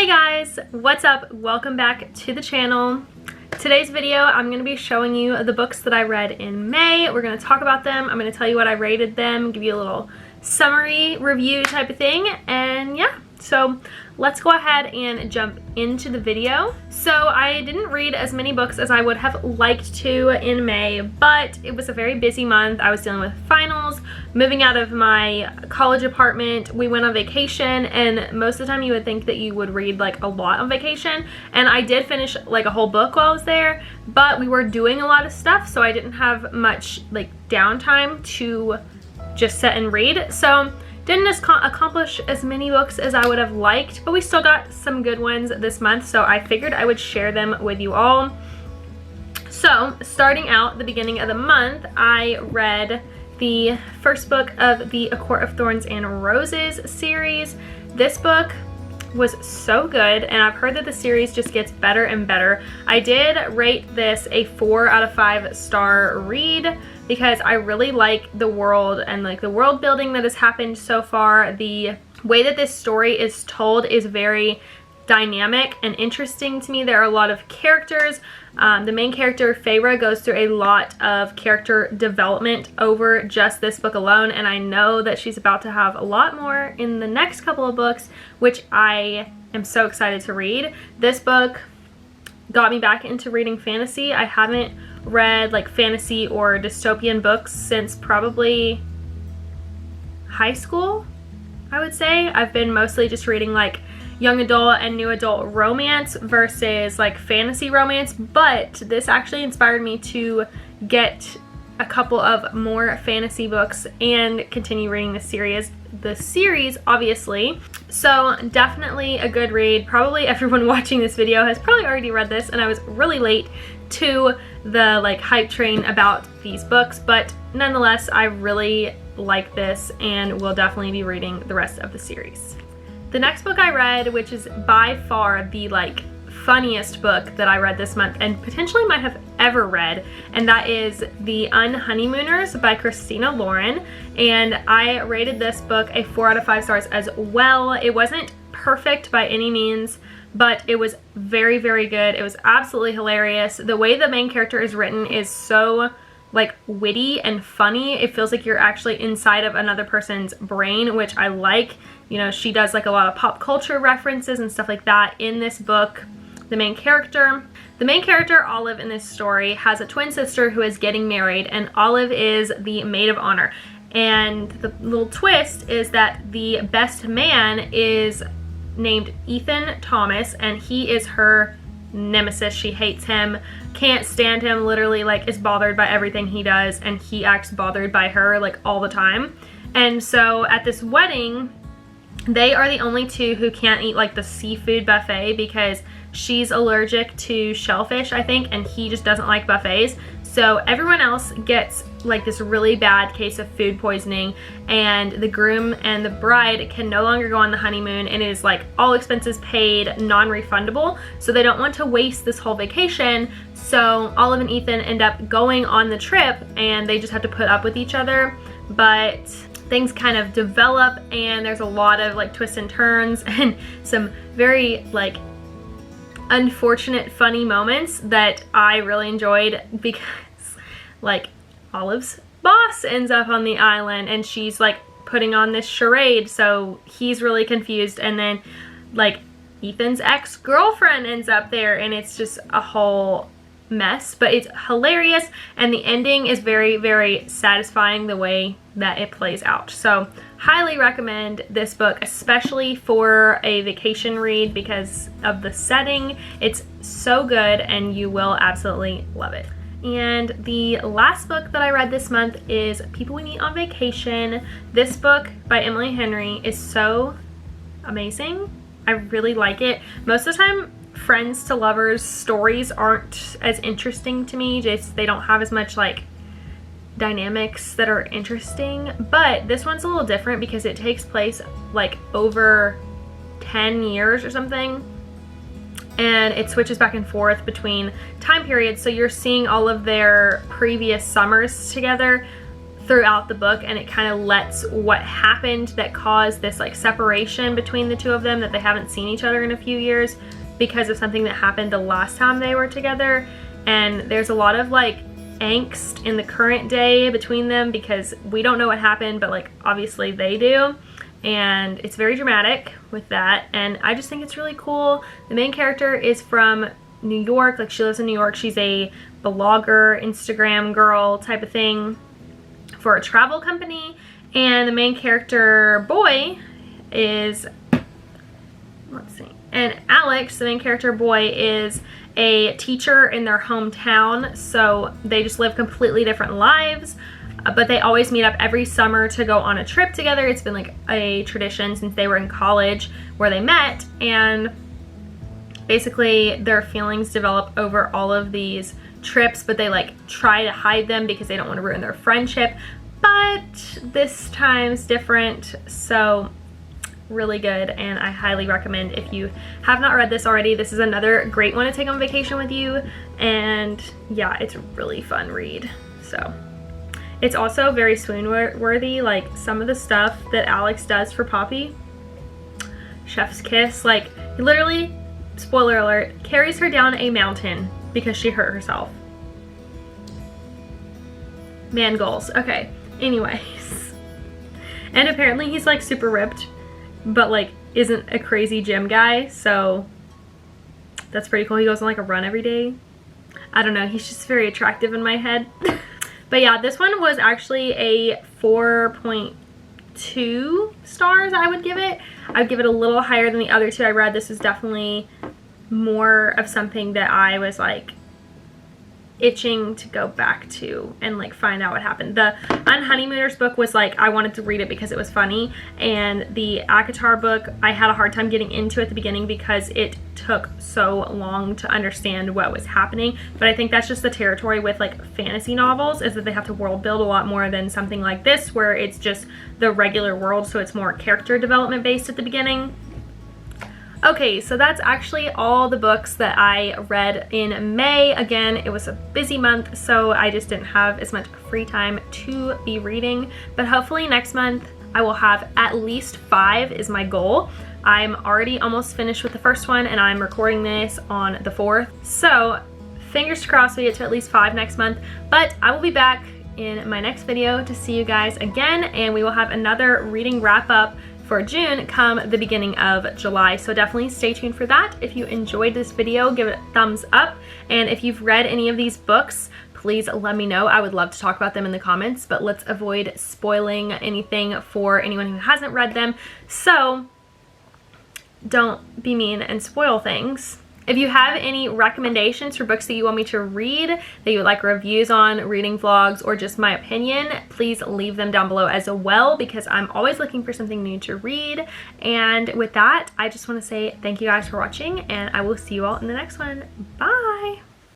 Hey guys, what's up? Welcome back to the channel. Today's video, I'm going to be showing you the books that I read in May. We're going to talk about them. I'm going to tell you what I rated them, give you a little summary review type of thing, and yeah. So let's go ahead and jump into the video. So I didn't read as many books as I would have liked to in May, but it was a very busy month. I was dealing with finals, moving out of my college apartment. We went on vacation, and most of the time you would think that you would read like a lot on vacation, and I did finish like a whole book while I was there, but we were doing a lot of stuff, so I didn't have much like downtime to just sit and read. So didn't accomplish as many books as I would have liked, but we still got some good ones this month, so I figured I would share them with you all. So starting out the beginning of the month, I read the first book of the A Court of Thorns and Roses series. This book was so good, and I've heard that the series just gets better and better. I did rate this a 4 out of 5 star read because I really like the world and like the world building that has happened so far. The way that this story is told is very dynamic and interesting to me. There are a lot of characters. The main character, Feyre, goes through a lot of character development over just this book alone, and I know that she's about to have a lot more in the next couple of books, which I am so excited to read. This book got me back into reading fantasy. I haven't read like fantasy or dystopian books since probably high school, I would say. I've been mostly just reading like young adult and new adult romance versus like fantasy romance, but this actually inspired me to get a couple of more fantasy books and continue reading the series obviously. So definitely a good read. Probably everyone watching this video has probably already read this, and I was really late to the like hype train about these books, but nonetheless I really like this and will definitely be reading the rest of the series. The next book I read, which is by far the like funniest book that I read this month and potentially might have ever read, and that is The Unhoneymooners by Christina Lauren, and I rated this book a 4 out of 5 stars as well. It wasn't perfect by any means, but it was very, very good. It was absolutely hilarious. The way the main character is written is so like witty and funny. It feels like you're actually inside of another person's brain, which I like. You know, she does like a lot of pop culture references and stuff like that in this book. The main character, Olive, in this story has a twin sister who is getting married, and Olive is the maid of honor. And the little twist is that the best man is named Ethan Thomas, and he is her nemesis. She hates him, can't stand him, literally like is bothered by everything he does, and he acts bothered by her like all the time. And so at this wedding, they are the only two who can't eat like the seafood buffet because she's allergic to shellfish, I think, and he just doesn't like buffets. So everyone else gets like this really bad case of food poisoning, and the groom and the bride can no longer go on the honeymoon, and it is like all expenses paid, non-refundable. So they don't want to waste this whole vacation. So Olive and Ethan end up going on the trip, and they just have to put up with each other. But things kind of develop, and there's a lot of like twists and turns and some very like unfortunate funny moments that I really enjoyed, because like Olive's boss ends up on the island and she's like putting on this charade, so he's really confused, and then like Ethan's ex-girlfriend ends up there, and it's just a whole mess, but it's hilarious, and the ending is very, very satisfying the way that it plays out. So highly recommend this book, especially for a vacation read, because of the setting. It's so good and you will absolutely love it. And the last book that I read this month is People We Meet on Vacation. This book by Emily Henry is so amazing. I really like it. Most of the time, friends to lovers stories aren't as interesting to me. Just they don't have as much like dynamics that are interesting, but this one's a little different because it takes place like over 10 years or something, and it switches back and forth between time periods, so you're seeing all of their previous summers together throughout the book, and it kind of lets what happened that caused this like separation between the two of them, that they haven't seen each other in a few years because of something that happened the last time they were together. And there's a lot of like angst in the current day between them because we don't know what happened, but like obviously they do, and it's very dramatic with that. And I just think it's really cool. The main character is from New York, like she lives in New York. She's a blogger, Instagram girl type of thing for a travel company, and the main character boy is, let's see, and Alex, the main character boy, is a teacher in their hometown, so they just live completely different lives, but they always meet up every summer to go on a trip together. It's been like a tradition since they were in college where they met, and basically their feelings develop over all of these trips, but they like try to hide them because they don't want to ruin their friendship. But this time's different, so really good, and I highly recommend if you have not read this already. This is another great one to take on vacation with you, and yeah, it's a really fun read. So it's also very swoon worthy, like some of the stuff that Alex does for Poppy, chef's kiss, like he literally, spoiler alert, carries her down a mountain because she hurt herself. Man goals. Okay, anyways, and apparently he's like super ripped, but like isn't a crazy gym guy, so that's pretty cool. He goes on like a run every day. I don't know, he's just very attractive in my head. But yeah, this one was actually a 4.2 stars. I would give it a little higher than the other two I read. This is definitely more of something that I was like itching to go back to and like find out what happened. The Unhoneymooners book was like, I wanted to read it because it was funny, and the ACOTAR book I had a hard time getting into at the beginning because it took so long to understand what was happening. But I think that's just the territory with like fantasy novels, is that they have to world build a lot more than something like this where it's just the regular world, so it's more character development based at the beginning. Okay, so that's actually all the books that I read in May. Again, it was a busy month, so I just didn't have as much free time to be reading, but hopefully next month I will have at least 5 is my goal. I'm already almost finished with the first one, and I'm recording this on the 4th, so fingers crossed we get to at least 5 next month. But I will be back in my next video to see you guys again, and we will have another reading wrap up for June come the beginning of July. So definitely stay tuned for that. If you enjoyed this video, give it a thumbs up. And if you've read any of these books, please let me know. I would love to talk about them in the comments, but let's avoid spoiling anything for anyone who hasn't read them. So don't be mean and spoil things. If you have any recommendations for books that you want me to read, that you would like reviews on, reading vlogs, or just my opinion, please leave them down below as well, because I'm always looking for something new to read. And with that, I just want to say thank you guys for watching, and I will see you all in the next one. Bye!